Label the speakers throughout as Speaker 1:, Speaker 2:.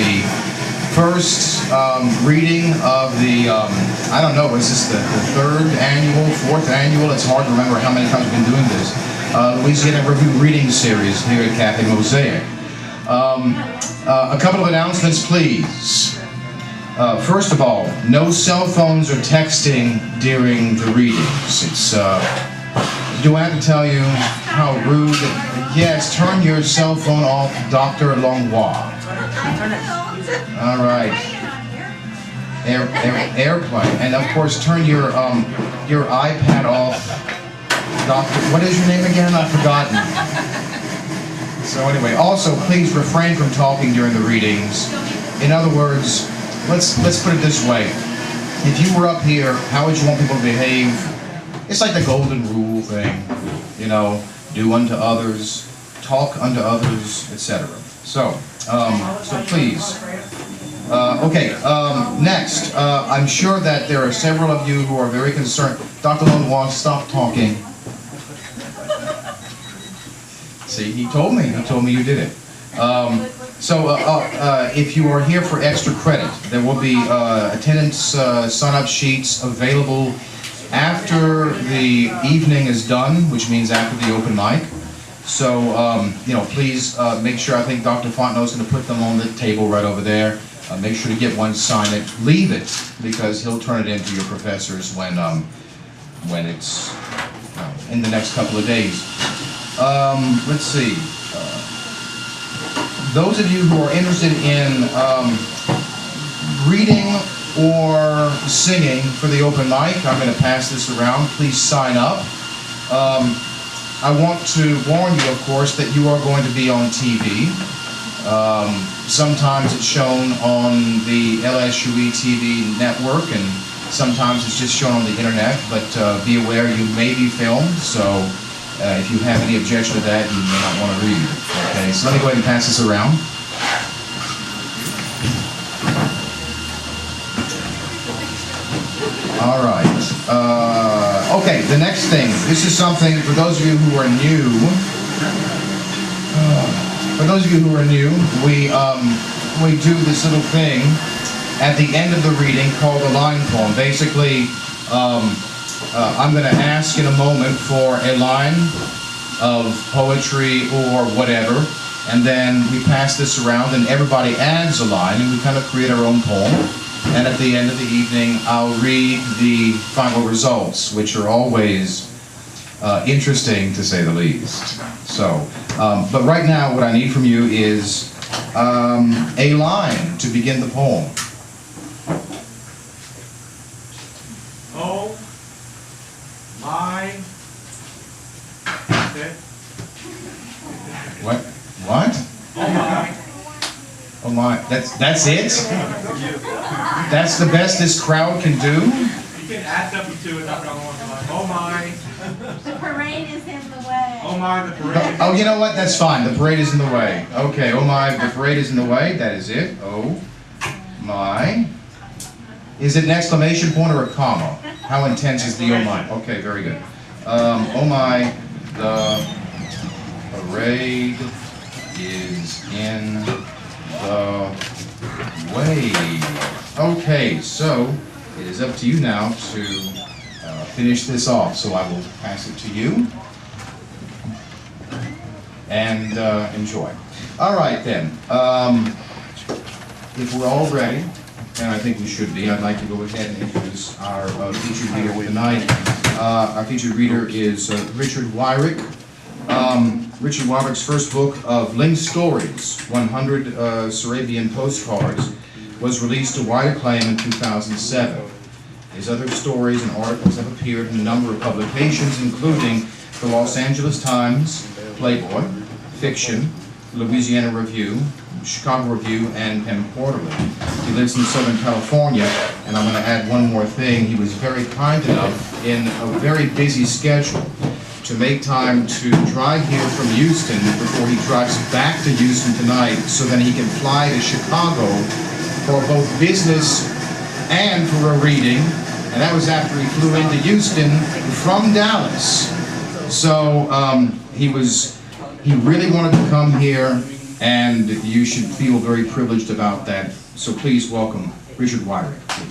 Speaker 1: the first reading of the, I don't know, is this the third annual, fourth annual? It's hard to remember how many times we've been doing this. Louisiana Review Reading Series here at Cafe Mosaic. A couple of announcements, please. First of all, no cell phones or texting during the readings. It's, do I have to tell you how rude? Yes, turn your cell phone off, Dr. Longois. All right. Airplane, and of course, turn your iPad off. Doctor, what is your name again? I've forgotten. So anyway, also please refrain from talking during the readings. In other words, let's put it this way: if you were up here, how would you want people to behave? It's like the golden rule thing, you know, do unto others, talk unto others, etc. So please. Okay, next, I'm sure that there are several of you who are very concerned. Dr. Longois, stop talking. See, he told me you did it. If you are here for extra credit, there will be attendance sign-up sheets available after the evening is done, which means after the open mic. So, you know, please make sure, I think Dr. Fontenot's going to put them on the table right over there. Make sure to get one, sign it, leave it, because he'll turn it in to your professors when it's in the next couple of days. Let's see. Those of you who are interested in reading or singing for the open mic, I'm going to pass this around. Please sign up. I want to warn you, of course, that you are going to be on TV. Sometimes it's shown on the LSUE TV network, and sometimes it's just shown on the internet, but be aware you may be filmed, so if you have any objection to that, you may not want to read it. Okay, so let me go ahead and pass this around. All right. Okay, the next thing. This is something for those of you who are new. We do this little thing at the end of the reading called a line poem. Basically, I'm going to ask in a moment for a line of poetry or whatever, and then we pass this around and everybody adds a line and we kind of create our own poem. And at the end of the evening, I'll read the final results, which are always interesting to say the least. So, but right now what I need from you is a line to begin the poem.
Speaker 2: Oh my. Okay.
Speaker 1: What?
Speaker 2: Oh my.
Speaker 1: Oh my, that's it? That's the best this crowd can do?
Speaker 2: You can add something to it. Oh my.
Speaker 3: The parade is in the way.
Speaker 2: Oh my, the parade.
Speaker 1: Oh, you know what? That's fine. The parade is in the way. Okay, oh my, the parade is in the way. That is it. Oh my. Is it an exclamation point or a comma? How intense is the oh my? Okay, very good. Oh my, the parade is in the way. Okay, so it is up to you now to finish this off. So I will pass it to you and enjoy. All right then. If we're all ready, and I think we should be, I'd like to go ahead and introduce our featured reader for tonight. Our featured reader is Richard Wirick. Richard Wirick's first book of Link Stories, 100 Sarabian Postcards, was released to wide acclaim in 2007. His other stories and articles have appeared in a number of publications, including the Los Angeles Times, Playboy, Fiction, Louisiana Review, Chicago Review, and Penn Quarterly. He lives in Southern California, and I'm going to add one more thing. He was very kind enough, in a very busy schedule, to make time to drive here from Houston before he drives back to Houston tonight, so that he can fly to Chicago for both business and for a reading. And that was after he flew into Houston from Dallas. So he really wanted to come here And you should feel very privileged about that. So please welcome Richard Wirick, please.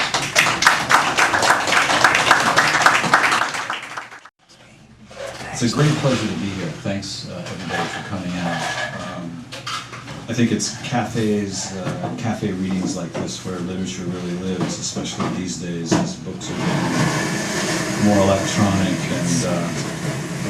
Speaker 4: It's a great pleasure to be here. Thanks, everybody, for coming out. I think it's cafe readings like this where literature really lives, especially these days as books are getting more electronic and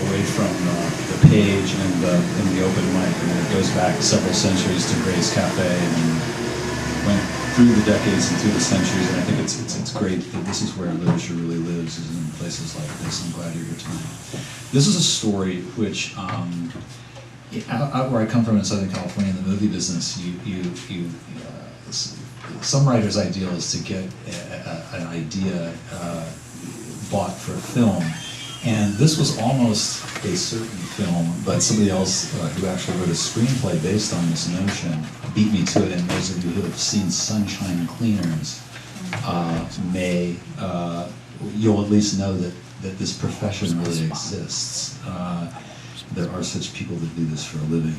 Speaker 4: away from the page and the open mic. I mean, it goes back several centuries to Gray's Cafe and went through the decades and through the centuries, and I think it's great that this is where literature really lives, is in places like this. I'm glad you're here tonight. This is a story which, out where I come from in Southern California, in the movie business, some writer's ideal is to get an idea bought for film. And this was almost a certain film, but somebody else who actually wrote a screenplay based on this notion beat me to it, and those of you who have seen Sunshine Cleaners you'll at least know that this profession really exists. There are such people that do this for a living.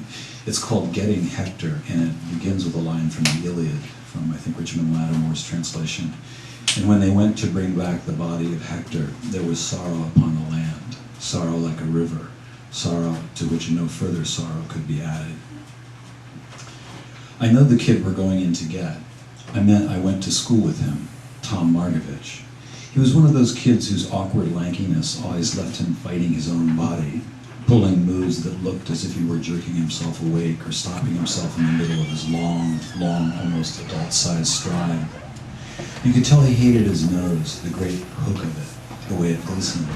Speaker 4: It's called Getting Hector, and it begins with a line from the Iliad, from I think Richmond Lattimore's translation. And when they went to bring back the body of Hector, there was sorrow upon the land, sorrow like a river, sorrow to which no further sorrow could be added. I know the kid we're going in to get. I meant I went to school with him, Tom Margovich. He was one of those kids whose awkward lankiness always left him fighting his own body, pulling moves that looked as if he were jerking himself awake or stopping himself in the middle of his long, almost adult-sized stride. You could tell he hated his nose, the great hook of it, the way it glistened.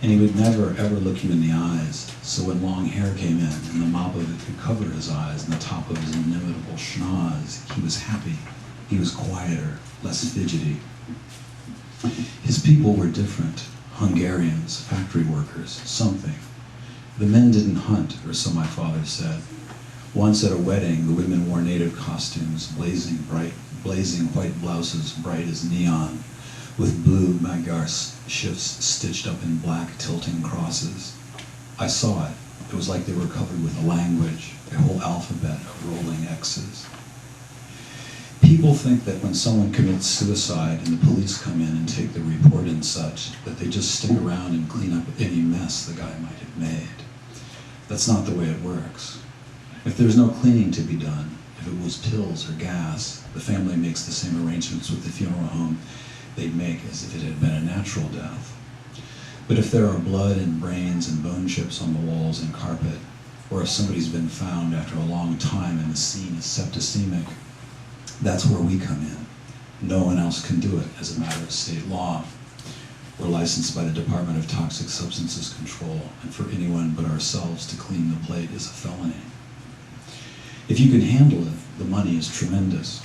Speaker 4: And he would never, ever look you in the eyes, so when long hair came in and the mop of it could cover his eyes and the top of his inimitable schnoz, he was happy. He was quieter, less fidgety. His people were different. Hungarians, factory workers, something. The men didn't hunt, or so my father said. Once at a wedding, the women wore native costumes, blazing white blouses bright as neon, with blue Magyar shifts stitched up in black tilting crosses. I saw it. It was like they were covered with a language, a whole alphabet of rolling X's. People think that when someone commits suicide and the police come in and take the report and such, that they just stick around and clean up any mess the guy might have made. That's not the way it works. If there's no cleaning to be done, if it was pills or gas, the family makes the same arrangements with the funeral home they'd make as if it had been a natural death. But if there are blood and brains and bone chips on the walls and carpet, or if somebody's been found after a long time and the scene is septicemic, that's where we come in. No one else can do it as a matter of state law. We're licensed by the Department of Toxic Substances Control, and for anyone but ourselves to clean the plate is a felony. If you can handle it, the money is tremendous.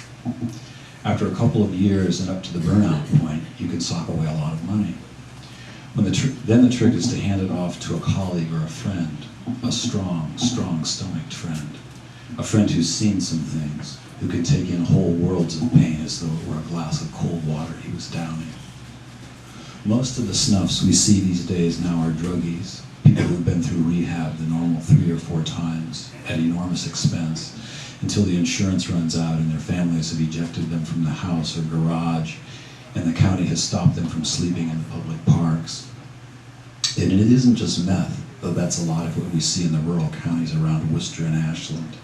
Speaker 4: After a couple of years and up to the burnout point, you can sock away a lot of money. Then the trick is to hand it off to a colleague or a friend, a strong, stomached friend, a friend who's seen some things, who can take in whole worlds of pain as though it were a glass of cold water he was downing. Most of the snuffs we see these days now are druggies, people who've been through rehab the normal 3 or 4 times at enormous expense until the insurance runs out and their families have ejected them from the house or garage and the county has stopped them from sleeping in the public parks. And it isn't just meth, though that's a lot of what we see in the rural counties around Worcester and Ashland,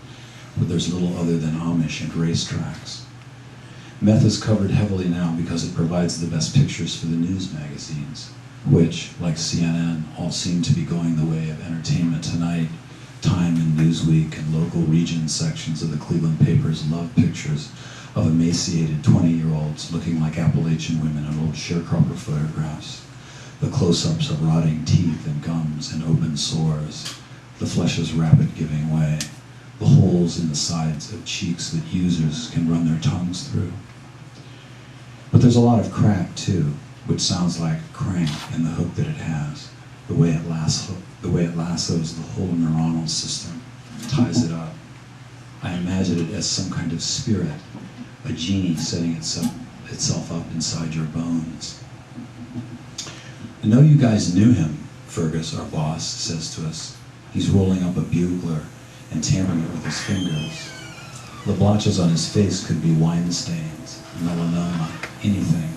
Speaker 4: where there's little other than Amish and racetracks. Meth is covered heavily now because it provides the best pictures for the news magazines, which, like CNN, all seem to be going the way of Entertainment Tonight. Time and Newsweek and local region sections of the Cleveland papers love pictures of emaciated 20-year-olds looking like Appalachian women in old sharecropper photographs, the close-ups of rotting teeth and gums and open sores, the flesh's rapid giving way, the holes in the sides of cheeks that users can run their tongues through. But there's a lot of crack, too, which sounds like crank in the hook that it has, the way it lassos the whole neuronal system, ties it up. I imagine it as some kind of spirit, a genie setting itself up inside your bones. I know you guys knew him, Fergus, our boss, says to us. He's rolling up a bugler, and tamping it with his fingers. The blotches on his face could be wine stains, melanoma, anything.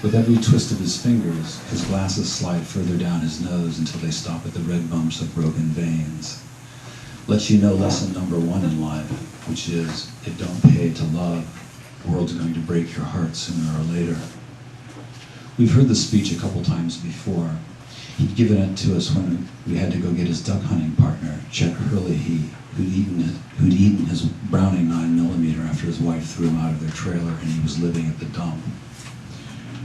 Speaker 4: With every twist of his fingers, his glasses slide further down his nose until they stop at the red bumps of broken veins. Lets you know lesson number one in life, which is, it don't pay to love. The world's going to break your heart sooner or later. We've heard the speech a couple times before. He'd given it to us when we had to go get his duck hunting partner, Chet Hurley, who'd eaten his Browning 9mm after his wife threw him out of their trailer and he was living at the dump.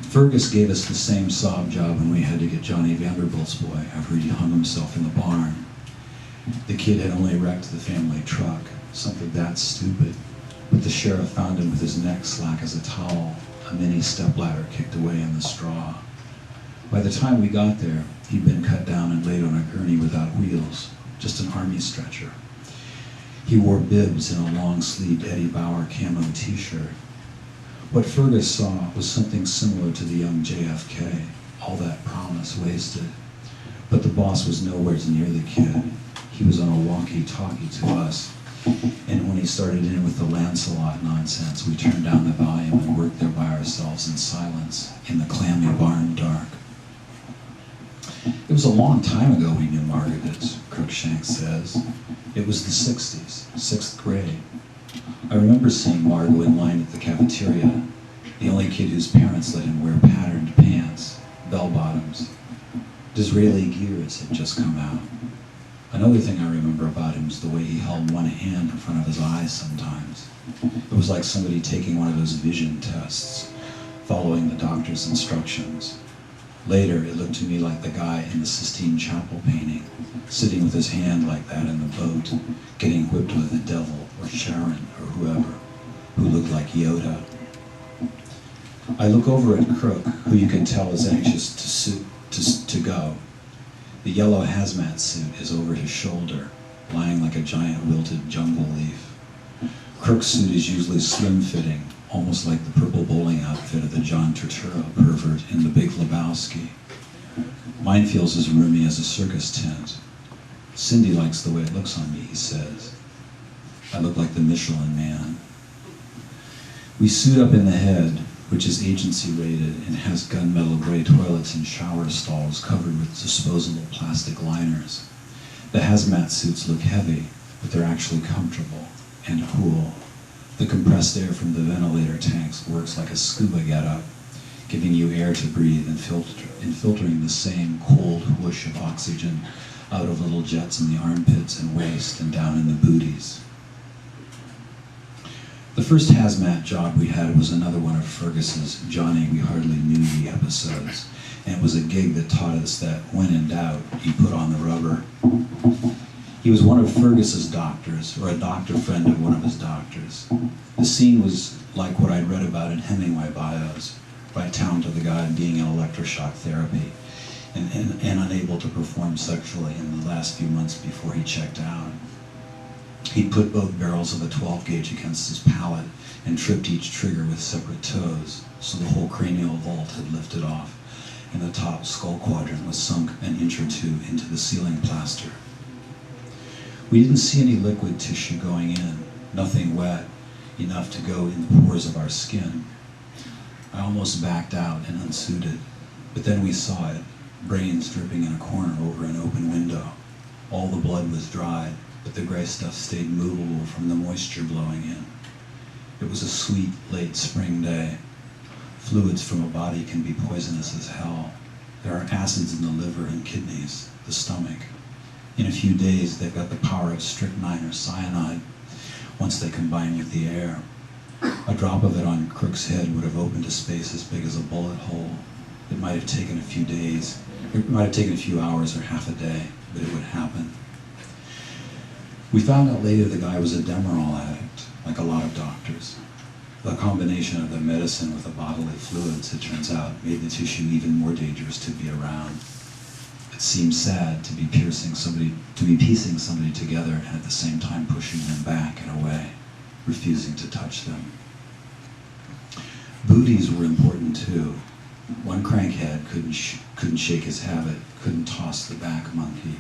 Speaker 4: Fergus gave us the same sob job when we had to get Johnny Vanderbilt's boy after he hung himself in the barn. The kid had only wrecked the family truck, something that stupid, but the sheriff found him with his neck slack as a towel, a mini stepladder kicked away in the straw. By the time we got there, he'd been cut down and laid on a gurney without wheels, just an army stretcher. He wore bibs and a long-sleeved Eddie Bauer camo t-shirt. What Fergus saw was something similar to the young JFK, all that promise wasted. But the boss was nowhere near the kid. He was on a walkie-talkie to us. And when he started in with the Lancelot nonsense, we turned down the volume and worked there by ourselves in silence, in the clammy barn dark. It was a long time ago we knew Margaret, Crookshanks says. It was the 60s, 6th grade. I remember seeing Margot in line at the cafeteria, the only kid whose parents let him wear patterned pants, bell-bottoms. Disraeli gears had just come out. Another thing I remember about him was the way he held one hand in front of his eyes sometimes. It was like somebody taking one of those vision tests, following the doctor's instructions. Later, it looked to me like the guy in the Sistine Chapel painting, sitting with his hand like that in the boat, getting whipped with the devil, or Sharon, or whoever, who looked like Yoda. I look over at Crook, who you can tell is anxious to go. The yellow hazmat suit is over his shoulder, lying like a giant wilted jungle leaf. Crook's suit is usually slim-fitting, almost like the purple bowling outfit of the John Turturro pervert in The Big Lebowski. Mine feels as roomy as a circus tent. Cindy likes the way it looks on me, he says. I look like the Michelin Man. We suit up in the head, which is agency rated and has gunmetal gray toilets and shower stalls covered with disposable plastic liners. The hazmat suits look heavy, but they're actually comfortable and cool. The compressed air from the ventilator tanks works like a scuba getup, giving you air to breathe and filtering the same cold whoosh of oxygen out of little jets in the armpits and waist and down in the booties. The first hazmat job we had was another one of Fergus's Johnny We Hardly Knew Ye episodes, and it was a gig that taught us that when in doubt, you put on the rubber. He was one of Fergus's doctors, or a doctor friend of one of his doctors. The scene was like what I'd read about in Hemingway bios, right down to the guy being in electroshock therapy and unable to perform sexually in the last few months before he checked out. He'd put both barrels of a 12 gauge against his palate and tripped each trigger with separate toes, so the whole cranial vault had lifted off, and the top skull quadrant was sunk an inch or two into the ceiling plaster. We didn't see any liquid tissue going in, nothing wet, enough to go in the pores of our skin. I almost backed out and unsuited, but then we saw it, brains dripping in a corner over an open window. All the blood was dried, but the gray stuff stayed movable from the moisture blowing in. It was a sweet, late spring day. Fluids from a body can be poisonous as hell. There are acids in the liver and kidneys, the stomach. In a few days, they've got the power of strychnine or cyanide once they combine with the air. A drop of it on Crook's head would have opened a space as big as a bullet hole. It might have taken a few days, it might have taken a few hours or half a day, but it would happen. We found out later the guy was a Demerol addict, like a lot of doctors. The combination of the medicine with the bodily fluids, it turns out, made the tissue even more dangerous to be around. It seems sad to be piecing somebody together and at the same time pushing them back and away, refusing to touch them. Booties were important too. One crankhead couldn't shake his habit, couldn't toss the back monkey.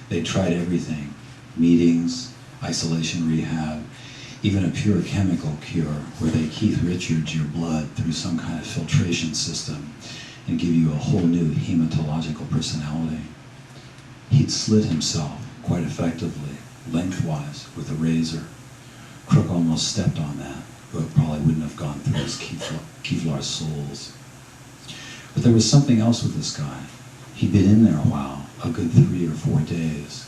Speaker 4: They tried everything. meetings, isolation rehab, even a pure chemical cure where they Keith Richards your blood through some kind of filtration system and give you a whole new hematological personality. He'd slit himself quite effectively, lengthwise, with a razor. Crook almost stepped on that, but it probably wouldn't have gone through his Kevlar soles. But there was something else with this guy. He'd been in there a while, a good 3 or 4 days.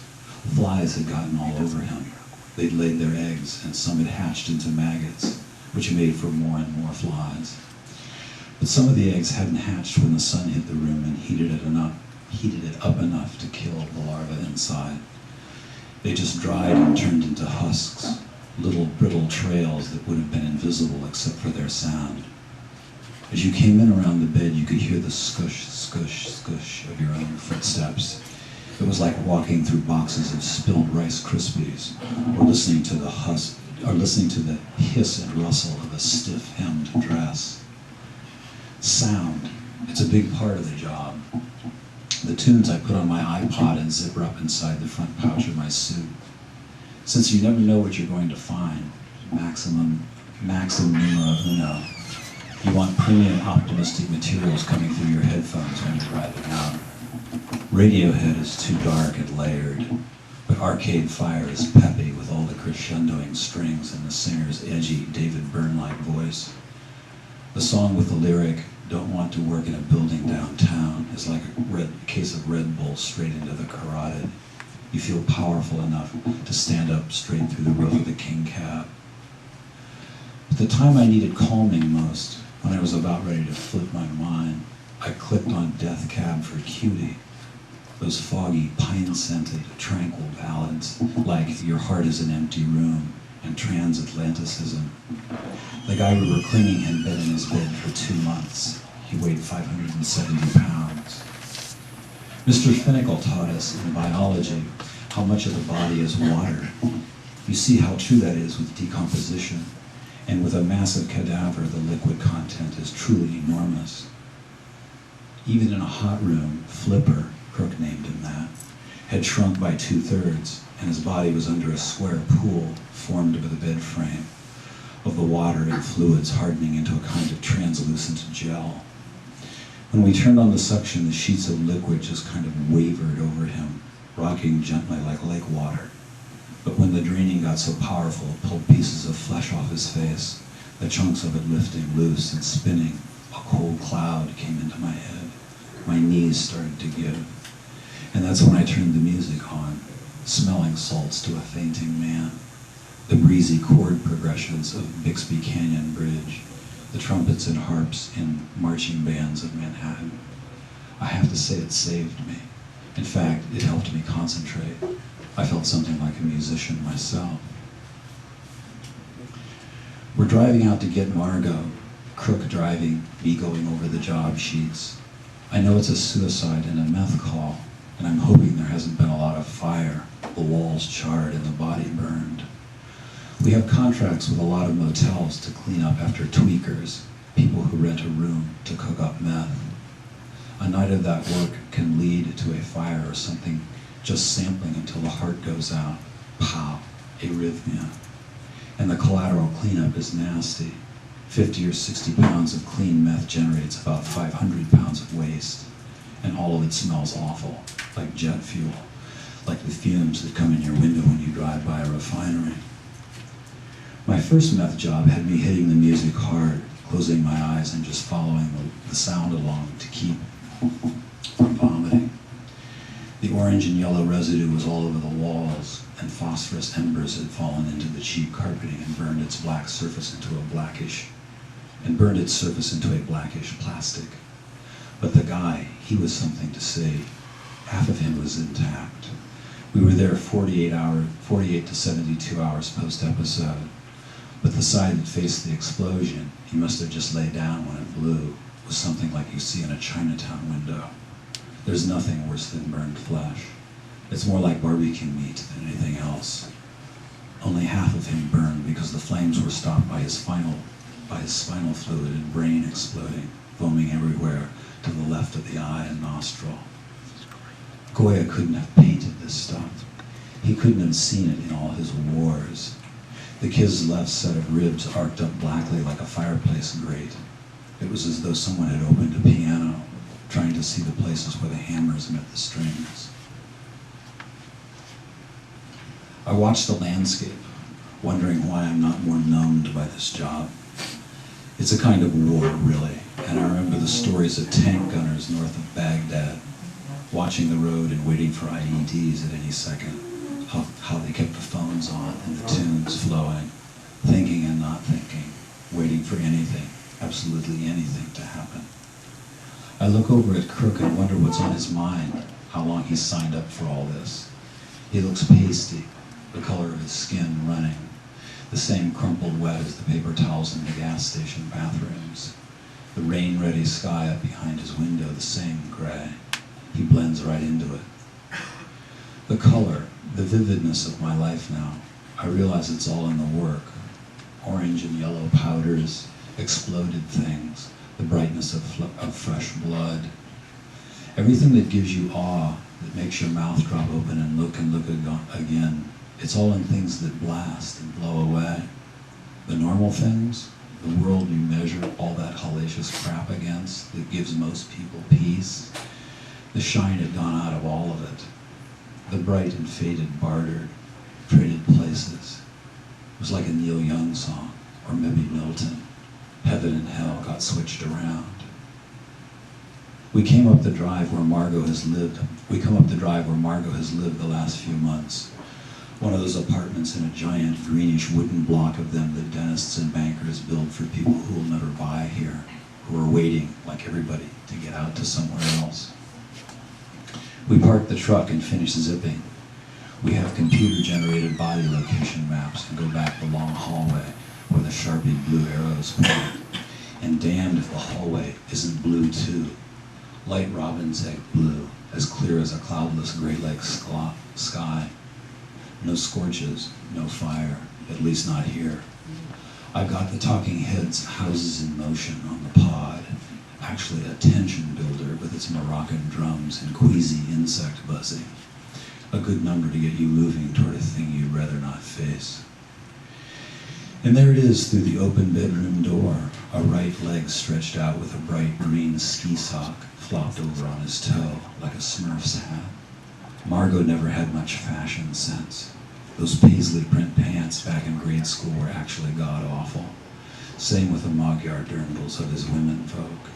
Speaker 4: Flies had gotten all over him. They'd laid their eggs, and some had hatched into maggots, which made for more and more flies. But some of the eggs hadn't hatched when the sun hit the room and heated it up enough to kill the larvae inside. They just dried and turned into husks, little brittle trails that would have been invisible except for their sound. As you came in around the bed, you could hear the scush, scush, scush of your own footsteps. It was like walking through boxes of spilled Rice Krispies, or listening to the hiss and rustle of a stiff-hemmed dress. Sound, it's a big part of the job. The tunes I put on my iPod and zipper up inside the front pouch of my suit. Since you never know what you're going to find, maxim numero uno, you want premium optimistic materials coming through your headphones when you're driving out. Radiohead is too dark and layered, but Arcade Fire is peppy with all the crescendoing strings and the singer's edgy David Byrne-like voice. The song with the lyric, "Don't want to work in a building downtown," is like a case of Red Bull straight into the carotid. You feel powerful enough to stand up straight through the roof of the King Cab. But the time I needed calming most, when I was about ready to flip my mind, I clicked on Death Cab for Cutie. Those foggy, pine-scented, tranquil ballads, like Your Heart is an Empty Room and Transatlanticism. The guy we were cleaning had been in his bed for 2 months. He weighed 570 pounds. Mr. Finnicle taught us in biology how much of the body is water. You see how true that is with decomposition, and with a massive cadaver, the liquid content is truly enormous. Even in a hot room, Flipper, Crook named him that, had shrunk by 2/3, and his body was under a square pool formed by the bed frame, of the water and fluids hardening into a kind of translucent gel. When we turned on the suction, the sheets of liquid just kind of wavered over him, rocking gently like lake water. But when the draining got so powerful, it pulled pieces of flesh off his face, the chunks of it lifting loose and spinning. A cold cloud came into my head. My knees started to give. And that's when I turned the music on, smelling salts to a fainting man. The breezy chord progressions of Bixby Canyon Bridge, the trumpets and harps in marching bands of Manhattan. I have to say it saved me. In fact, it helped me concentrate. I felt something like a musician myself. We're driving out to get Margot, Crook driving, me going over the job sheets. I know it's a suicide and a meth call, and I'm hoping there hasn't been a lot of fire, the walls charred and the body burned. We have contracts with a lot of motels to clean up after tweakers, people who rent a room to cook up meth. A night of that work can lead to a fire or something just sampling until the heart goes out. Pow, arrhythmia. And the collateral cleanup is nasty. 50 or 60 pounds of clean meth generates about 500 pounds of waste, and all of it smells awful, like jet fuel, like the fumes that come in your window when you drive by a refinery. My first meth job had me hitting the music hard, closing my eyes and just following the sound along to keep from vomiting. The orange and yellow residue was all over the walls, and phosphorus embers had fallen into the cheap carpeting and burned its surface into a blackish plastic. But the guy, he was something to see. Half of him was intact. We were there 48 to 72 hours post-episode. But the side that faced the explosion, he must have just laid down when it blew, was something like you see in a Chinatown window. There's nothing worse than burned flesh. It's more like barbecue meat than anything else. Only half of him burned because the flames were stopped by his spinal fluid and brain exploding, foaming everywhere to the left of the eye and nostril. Goya couldn't have painted this stuff. He couldn't have seen it in all his wars. The kid's left set of ribs arced up blackly like a fireplace grate. It was as though someone had opened a piano, trying to see the places where the hammers met the strings. I watched the landscape, wondering why I'm not more numbed by this job. It's a kind of war, really, and I remember the stories of tank gunners north of Baghdad, watching the road and waiting for IEDs at any second, how they kept the phones on and the tunes flowing, thinking and not thinking, waiting for anything, absolutely anything to happen. I look over at Crook and wonder what's on his mind, how long he's signed up for all this. He looks pasty, the color of his skin running, the same crumpled wet as the paper towels in the gas station bathrooms. The rain-ready sky up behind his window, the same gray. He blends right into it. The color, the vividness of my life now, I realize it's all in the work. Orange and yellow powders, exploded things, the brightness of fresh blood. Everything that gives you awe, that makes your mouth drop open and look again, it's all in things that blast and blow away. The normal things, the world you measure all that hellacious crap against that gives most people peace, the shine had gone out of all of it. The bright and faded bartered, traded places. It was like a Neil Young song, or maybe Milton. Heaven and hell got switched around. We come up the drive where Margot has lived the last few months. One of those apartments in a giant greenish wooden block of them that dentists and bankers build for people who will never buy here, who are waiting, like everybody, to get out to somewhere else. We park the truck and finish zipping. We have computer-generated body location maps and go back the long hallway where the Sharpie blue arrows point. And damned if the hallway isn't blue too. Light robin's egg blue, as clear as a cloudless Great Lakes sky. No scorches, no fire, at least not here. I've got the talking heads houses in motion on the pod, actually a tension builder with its Moroccan drums and queasy insect buzzing. A good number to get you moving toward a thing you'd rather not face. And there it is through the open bedroom door, a right leg stretched out with a bright green ski sock flopped over on his toe like a Smurf's hat. Margot never had much fashion sense. Those paisley print pants back in grade school were actually god-awful. Same with the Magyar dirndls of his womenfolk.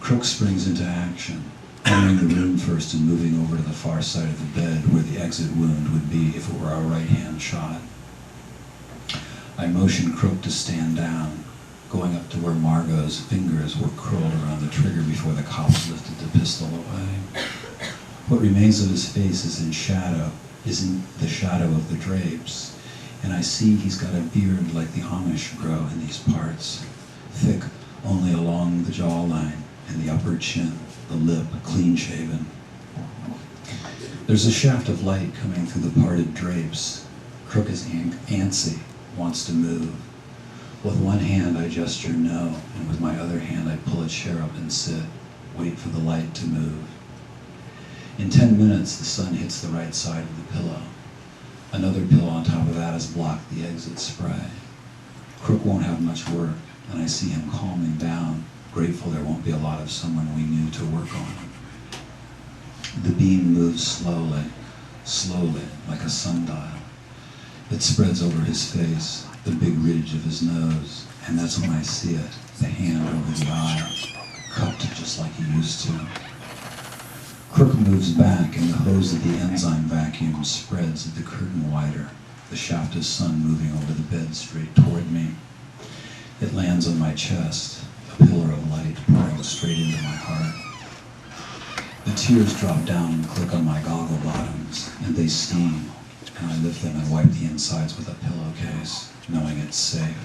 Speaker 4: Crook springs into action, entering the room first and moving over to the far side of the bed where the exit wound would be if it were a right-hand shot. I motioned Crook to stand down, going up to where Margot's fingers were curled around the trigger before the cops lifted the pistol away. What remains of his face is in the shadow of the drapes, and I see he's got a beard like the Amish grow in these parts, thick only along the jawline and the upper chin, the lip clean-shaven. There's a shaft of light coming through the parted drapes. Crook is antsy, wants to move. With one hand I gesture no, and with my other hand I pull a chair up and sit, wait for the light to move. In 10 minutes the sun hits the right side of the pillow. Another pillow on top of that has blocked the exit spray. Crook won't have much work, and I see him calming down, grateful there won't be a lot of someone we knew to work on. The beam moves slowly, like a sundial. It spreads over his face, the big ridge of his nose, and that's when I see it, the hand over the eye, cupped just like he used to. Crook moves back, and the hose of the enzyme vacuum spreads the curtain wider, the shaft of sun moving over the bed straight toward me. It lands on my chest, a pillar of light pouring straight into my heart. The tears drop down and click on my goggle bottoms, and they steam, and I lift them and wipe the insides with a pillowcase, knowing it's safe.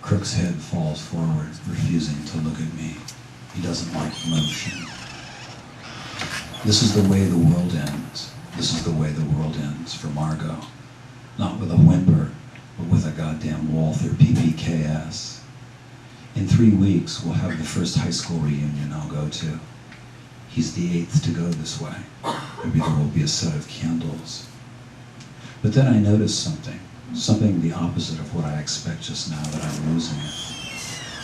Speaker 4: Crook's head falls forward, refusing to look at me. He doesn't like motion. This is the way the world ends. This is the way the world ends for Margot. Not with a whimper, but with a goddamn Walther PPKS. In 3 weeks, we'll have the first high school reunion I'll go to. He's the 8th to go this way. Maybe there will be a set of candles. But then I noticed something the opposite of what I expect just now, that I'm losing it.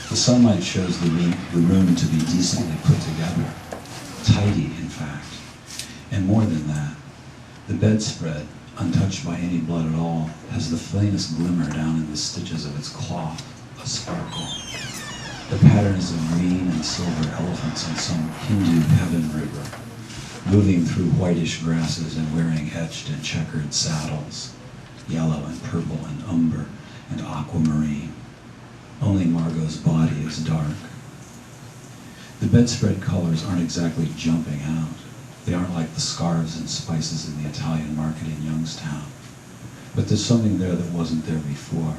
Speaker 4: The sunlight shows the room to be decently put together, tidy in fact. And more than that, the bedspread, untouched by any blood at all, has the faintest glimmer down in the stitches of its cloth, a sparkle. The pattern is of green and silver elephants on some Hindu heaven river, moving through whitish grasses and wearing etched and checkered saddles, yellow and purple and umber and aquamarine. Only Margot's body is dark. The bedspread colors aren't exactly jumping out. They aren't like the scarves and spices in the Italian market in Youngstown. But there's something there that wasn't there before.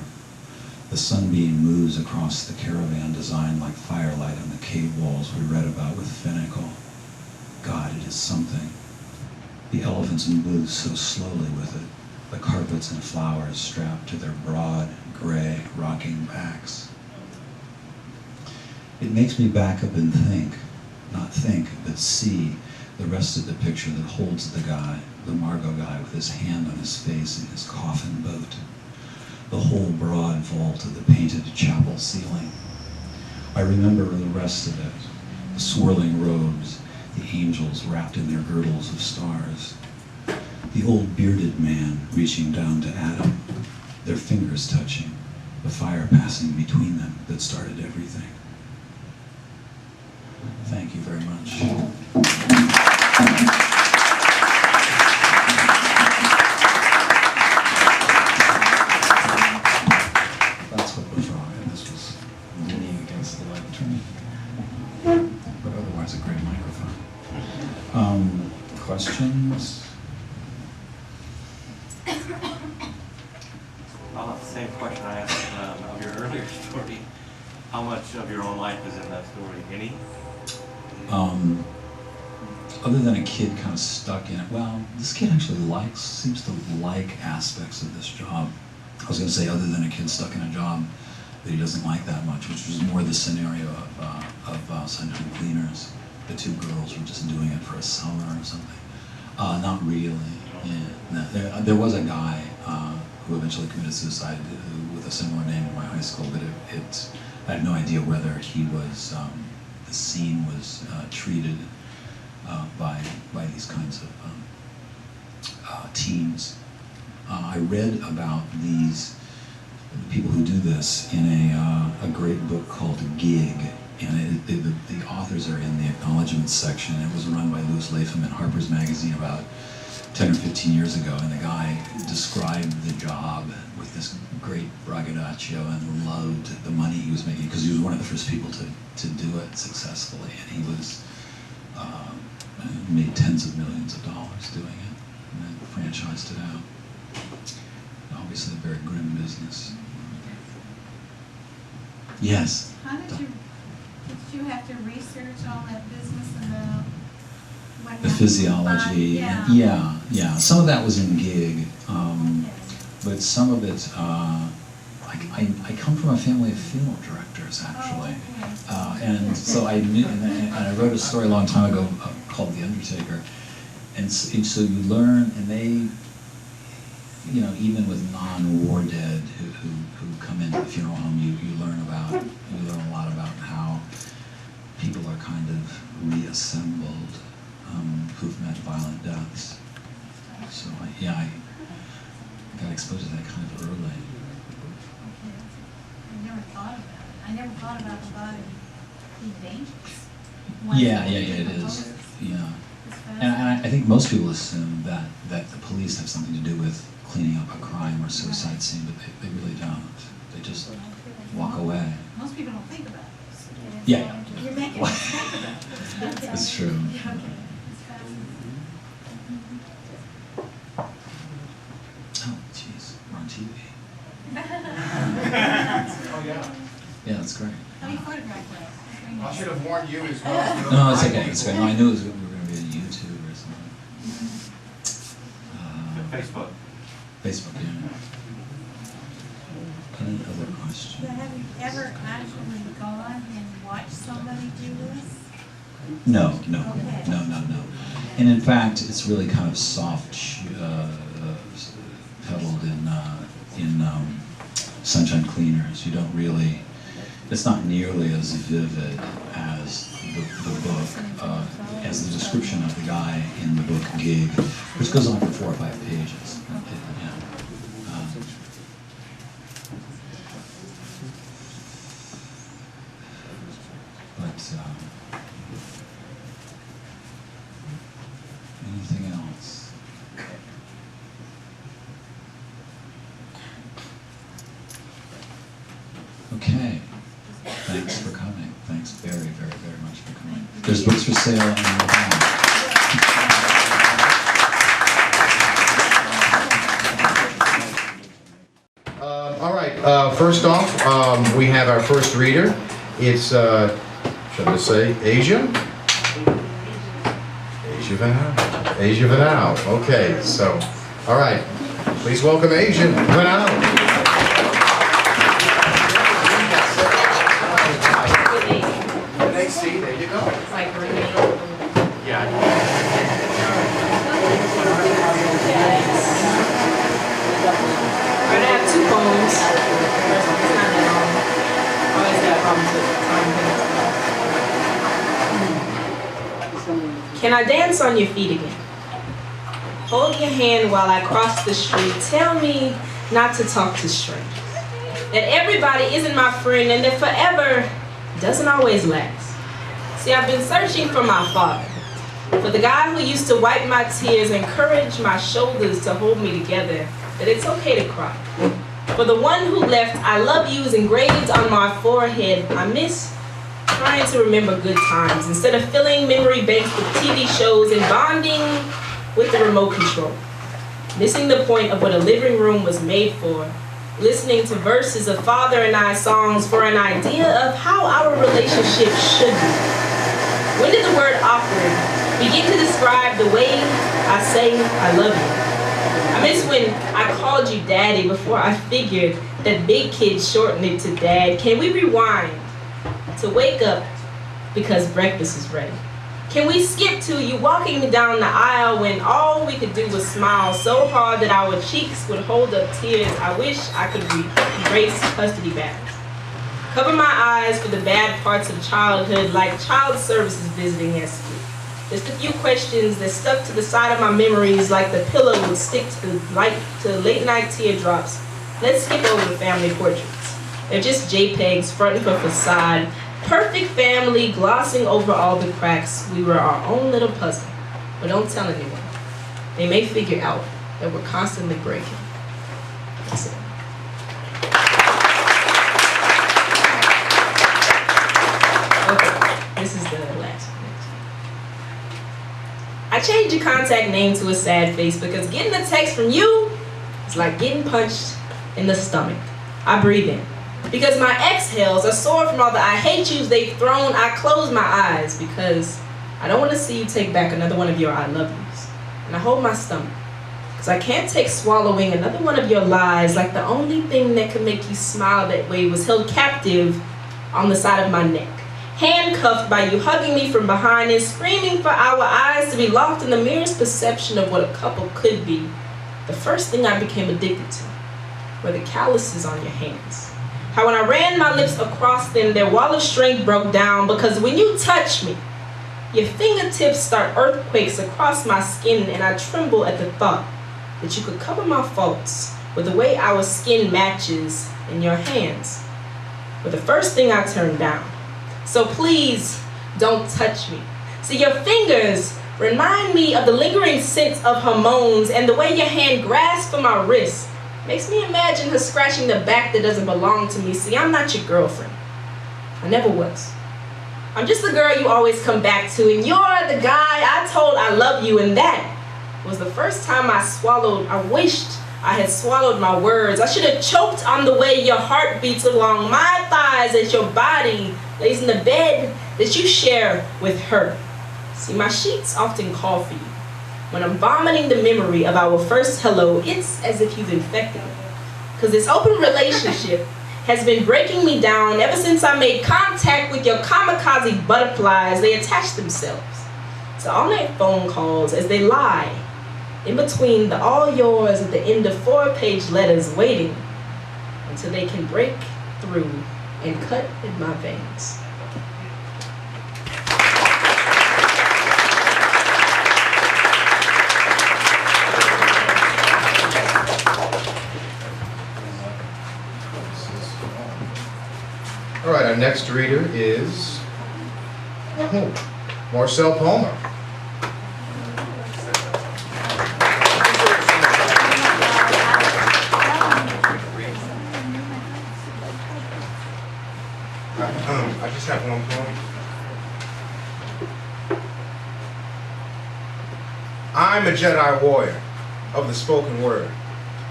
Speaker 4: The sunbeam moves across the caravan design like firelight on the cave walls we read about with Finical. God, it is something. The elephants move so slowly with it, the carpets and flowers strapped to their broad, gray, rocking backs. It makes me back up and think, not think, but see the rest of the picture that holds the guy, the Margot guy, with his hand on his face in his coffin boat. The whole broad vault of the painted chapel ceiling. I remember the rest of it, the swirling robes, the angels wrapped in their girdles of stars, the old bearded man reaching down to Adam, their fingers touching, the fire passing between them that started everything. Thank you very much. That's what was wrong, and this was leaning against the light turning. But otherwise a great microphone. Questions?
Speaker 5: I'll have the same question I asked of your earlier story. How much of your own life is in that story? Any?
Speaker 4: Other than a kid kind of stuck in it, well, this kid actually seems to like aspects of this job. I was going to say other than a kid stuck in a job that he doesn't like that much, which was more the scenario of Sunshine Cleaners. The two girls were just doing it for a summer or something. Not really. Yeah. No, there was a guy who eventually committed suicide with a similar name in my high school, but I have no idea whether he was, the scene was treated by these kinds of teams. I read about these people who do this in a great book called Gig, and the authors are in the acknowledgments section. It was run by Louis Latham in Harper's Magazine about 10 or 15 years ago, and the guy described the job with this great braggadocio and loved the money he was making, because he was one of the first people to do it successfully, and he was made tens of millions of dollars doing it, and then franchised it out. Obviously a very grim business. Yes?
Speaker 3: How did you have to research all that business about what
Speaker 4: The
Speaker 3: happened
Speaker 4: physiology.
Speaker 3: with the body?
Speaker 4: Yeah. Some of that was in Gig,
Speaker 3: Okay.
Speaker 4: but some of it, I come from a family of funeral directors, actually.
Speaker 3: Oh, okay.
Speaker 4: And so I knew, and I wrote a story a long time ago called The Undertaker. And so you learn, and they, even with non-war dead who come into the funeral home, you learn a lot about how people are kind of reassembled who've met violent deaths. So I got exposed to that kind of early.
Speaker 3: I never thought about it. I never thought about the body being dangerous.
Speaker 4: Yeah, it is. Yeah. And I think most people assume that the police have something to do with cleaning up a crime or suicide scene, but they really don't. They just walk away.
Speaker 3: Most people don't think about this.
Speaker 4: Yeah.
Speaker 3: You're making me think about it.
Speaker 4: It's true.
Speaker 3: Yeah, okay. It's fascinating.
Speaker 4: Oh, jeez, we're on TV.
Speaker 1: Oh, yeah.
Speaker 4: Yeah, that's great.
Speaker 3: How do you photograph that?
Speaker 1: I should have warned you as well.
Speaker 4: No, it's okay. It's okay. No, I knew we were going to be on YouTube or something.
Speaker 5: Facebook.
Speaker 4: Facebook, yeah. Any other questions?
Speaker 3: But have you ever actually gone and watched somebody do this?
Speaker 4: No. And in fact, it's really kind of soft pedaled in Sunshine Cleaners. You don't really, it's not nearly as vivid as the book, as the description of the guy in the book Gig, which goes on for 4 or 5 pages. Anything else? Okay. Thanks for coming. Thanks very, very, very much for coming. There's books for sale in the hall.
Speaker 1: All right, first off, we have our first reader. It's, should I say, Asia? Asia Vanal. Asia Vanal. Okay, so, all right. Please welcome Asia Vanal. Next seat, there you go.
Speaker 6: I have 2 poems. It's not that long. I always have problems with time. Can I dance on your feet again? Hold your hand while I cross the street. Tell me not to talk to strangers. That everybody isn't my friend and that forever doesn't always last. See, I've been searching for my father. For the guy who used to wipe my tears, encourage my shoulders to hold me together. That it's okay to cry. For the one who left, I love yous engraved on my forehead. I miss trying to remember good times instead of filling memory banks with TV shows and bonding with the remote control. Missing the point of what a living room was made for. Listening to verses of Father and I songs for an idea of how our relationship should be. When did the word awkward begin to describe the way I say I love you? I miss when I called you daddy before I figured that big kids shortened it to dad. Can we rewind to wake up because breakfast is ready? Can we skip to you walking me down the aisle when all we could do was smile so hard that our cheeks would hold up tears? I wish I could erase custody battles. Cover my eyes for the bad parts of childhood like child services visiting at school. Just a few questions that stuck to the side of my memories like the pillow would stick to late night teardrops. Let's skip over the family portraits. They're just JPEGs fronting for facade. Perfect family glossing over all the cracks. We were our own little puzzle. But don't tell anyone. They may figure out that we're constantly breaking. That's it. Okay, this is the last one. I changed your contact name to a sad face because getting a text from you is like getting punched in the stomach. I breathe in. Because my exhales are sore from all the I hate yous they've thrown, I close my eyes because I don't want to see you take back another one of your I love yous. And I hold my stomach because I can't take swallowing another one of your lies like the only thing that could make you smile that way was held captive on the side of my neck. Handcuffed by you hugging me from behind and screaming for our eyes to be locked in the merest perception of what a couple could be. The first thing I became addicted to were the calluses on your hands. How when I ran my lips across them, their wall of strength broke down because when you touch me, your fingertips start earthquakes across my skin and I tremble at the thought that you could cover my faults with the way our skin matches in your hands. But the first thing I turned down. So please don't touch me. See, your fingers remind me of the lingering scent of hormones and the way your hand grasps for my wrist makes me imagine her scratching the back that doesn't belong to me. See, I'm not your girlfriend. I never was. I'm just the girl you always come back to, and you're the guy I told I love you, and that was the first time I swallowed. I wished I had swallowed my words. I should have choked on the way your heart beats along my thighs as your body lays in the bed that you share with her. See, my sheets often call for you. When I'm vomiting the memory of our first hello, it's as if you've infected me. Because this open relationship has been breaking me down ever since I made contact with your kamikaze butterflies. They attach themselves to all-night phone calls as they lie in between the all yours at the end of 4-page letters, waiting until they can break through and cut in my veins.
Speaker 1: All right, our next reader is Marcel Palmer.
Speaker 7: I just have one point. I'm a Jedi warrior of the spoken word.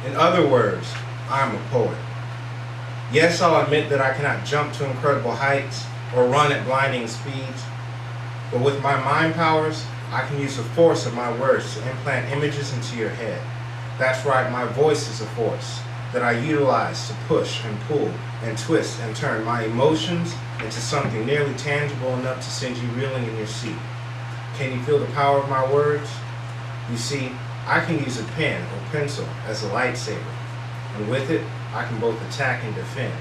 Speaker 7: In other words, I'm a poet. Yes, I'll admit that I cannot jump to incredible heights or run at blinding speeds, but with my mind powers, I can use the force of my words to implant images into your head. That's right, my voice is a force that I utilize to push and pull and twist and turn my emotions into something nearly tangible enough to send you reeling in your seat. Can you feel the power of my words? You see, I can use a pen or pencil as a lightsaber, and with it, I can both attack and defend.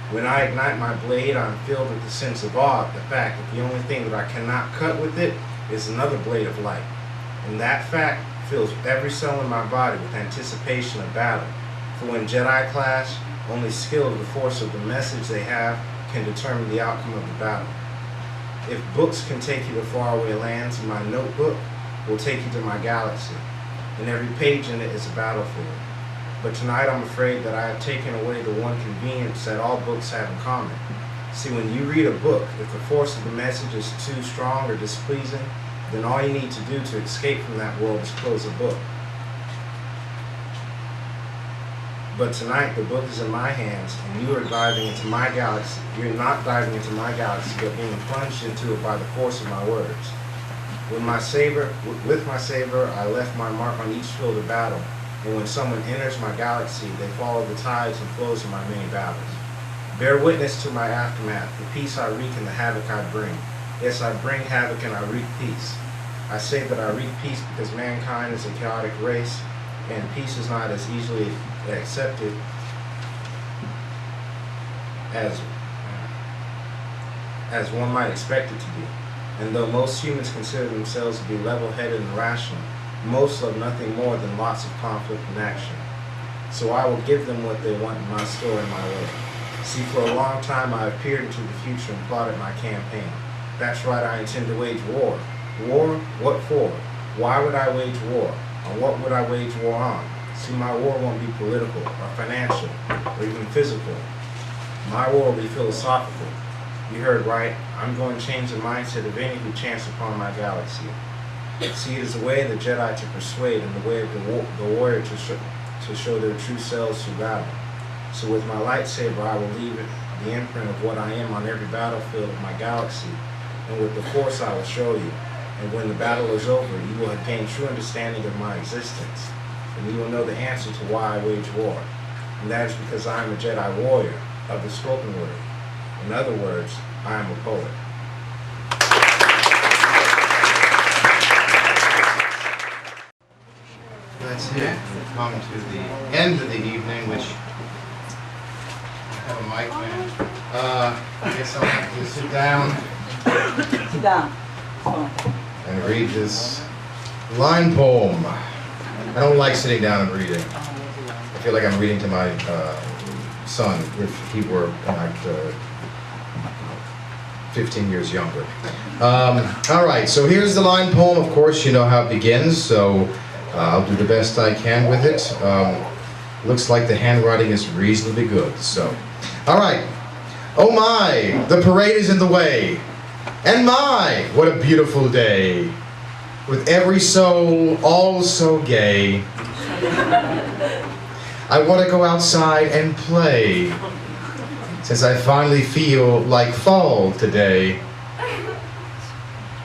Speaker 7: When I ignite my blade, I'm filled with the sense of awe at the fact that the only thing that I cannot cut with it is another blade of light. And that fact fills every cell in my body with anticipation of battle. For when Jedi clash, only skill of the force of the message they have can determine the outcome of the battle. If books can take you to faraway lands, my notebook will take you to my galaxy, and every page in it is a battlefield. But tonight I'm afraid that I have taken away the one convenience that all books have in common. See, when you read a book, if the force of the message is too strong or displeasing, then all you need to do to escape from that world is close the book. But tonight the book is in my hands, and you are diving into my galaxy. You're not diving into my galaxy, but being plunged into it by the force of my words. With my saber, I left my mark on each field of battle. And when someone enters my galaxy, they follow the tides and flows of my many battles. Bear witness to my aftermath, the peace I wreak and the havoc I bring. Yes, I bring havoc and I wreak peace. I say that I wreak peace because mankind is a chaotic race, and peace is not as easily accepted as one might expect it to be. And though most humans consider themselves to be level-headed and rational, most love nothing more than lots of conflict and action. So I will give them what they want in my story and my way. See, for a long time I have peered into the future and plotted my campaign. That's right, I intend to wage war. War? What for? Why would I wage war? On what would I wage war on? See, my war won't be political or financial or even physical. My war will be philosophical. You heard right. I'm going to change the mindset of any who chance upon my galaxy. See, it is the way of the Jedi to persuade and the way of the warrior to show their true selves through battle. So with my lightsaber, I will leave the imprint of what I am on every battlefield of my galaxy, and with the Force I will show you. And when the battle is over, you will have gained true understanding of my existence, and you will know the answer to why I wage war. And that is because I am a Jedi warrior of the spoken word. In other words, I am a poet.
Speaker 1: That's it. We've come to the end of the evening, which I have a mic, man. I guess I'll have to sit down
Speaker 8: Sit down.
Speaker 1: and read this line poem. I don't like sitting down and reading. I feel like I'm reading to my son if he were like 15 years younger. All right, so here's the line poem. Of course, you know how it begins, so I'll do the best I can with it. Looks like the handwriting is reasonably good, so. All right. Oh my, the parade is in the way. And my, what a beautiful day. With every soul all so gay. I want to go outside and play, since I finally feel like fall today.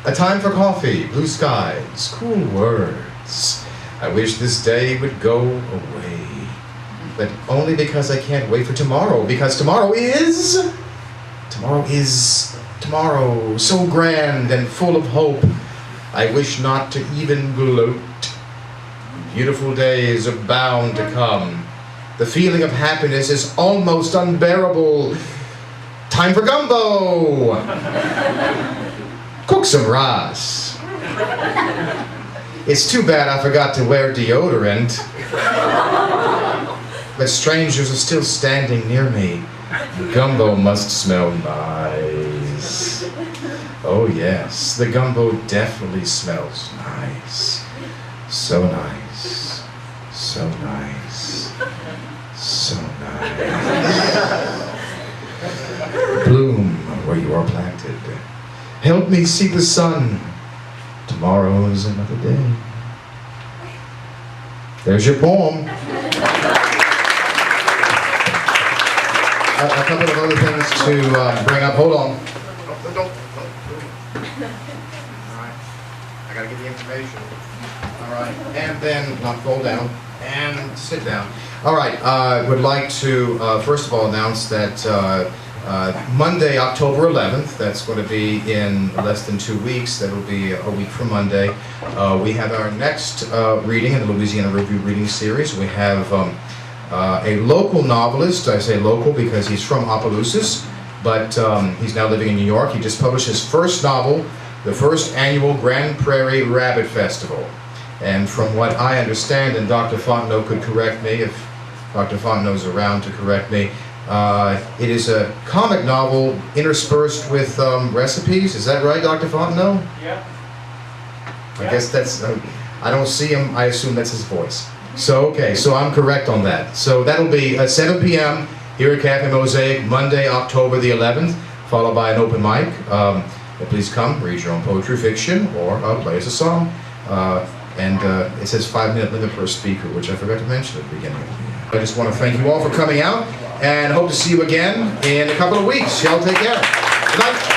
Speaker 1: A time for coffee, blue skies, cool words. I wish this day would go away. but only because I can't wait for tomorrow, because tomorrow, so grand and full of hope, I wish not to even gloat. Beautiful days are bound to come. The feeling of happiness is almost unbearable. Time for gumbo! Cook some rice. It's too bad I forgot to wear deodorant. But strangers are still standing near me. The gumbo must smell nice. Oh yes, the gumbo definitely smells nice. So nice. So nice. So nice. Bloom where you are planted. Help me see the sun. Tomorrow is another day. There's your poem. A couple of other things to bring up. Hold on. Don't. All right. I gotta get the information. All right. And then not fall down and sit down. All right. Would like to first of all announce that Monday, October 11th, that's going to be in less than 2 weeks. That'll be a week from Monday. We have our next reading in the Louisiana Review Reading Series. We have a local novelist. I say local because he's from Opelousas, but he's now living in New York. He just published his first novel, the first annual Grand Prairie Rabbit Festival. And from what I understand, and Dr. Fontenot could correct me if Dr. Fontenot's around to correct me, it is a comic novel interspersed with recipes. Is that right, Dr. Fontenot?
Speaker 2: Yeah.
Speaker 1: I guess that's, I don't see him, I assume that's his voice. So, okay, so I'm correct on that. So that'll be at 7 p.m. here at Cafe Mosaic, Monday, October the 11th, followed by an open mic. Please come, read your own poetry, fiction, or play us a song. It says 5-minute limit per speaker, which I forgot to mention at the beginning. I just want to thank you all for coming out, and hope to see you again in a couple of weeks. Y'all take care. Good night.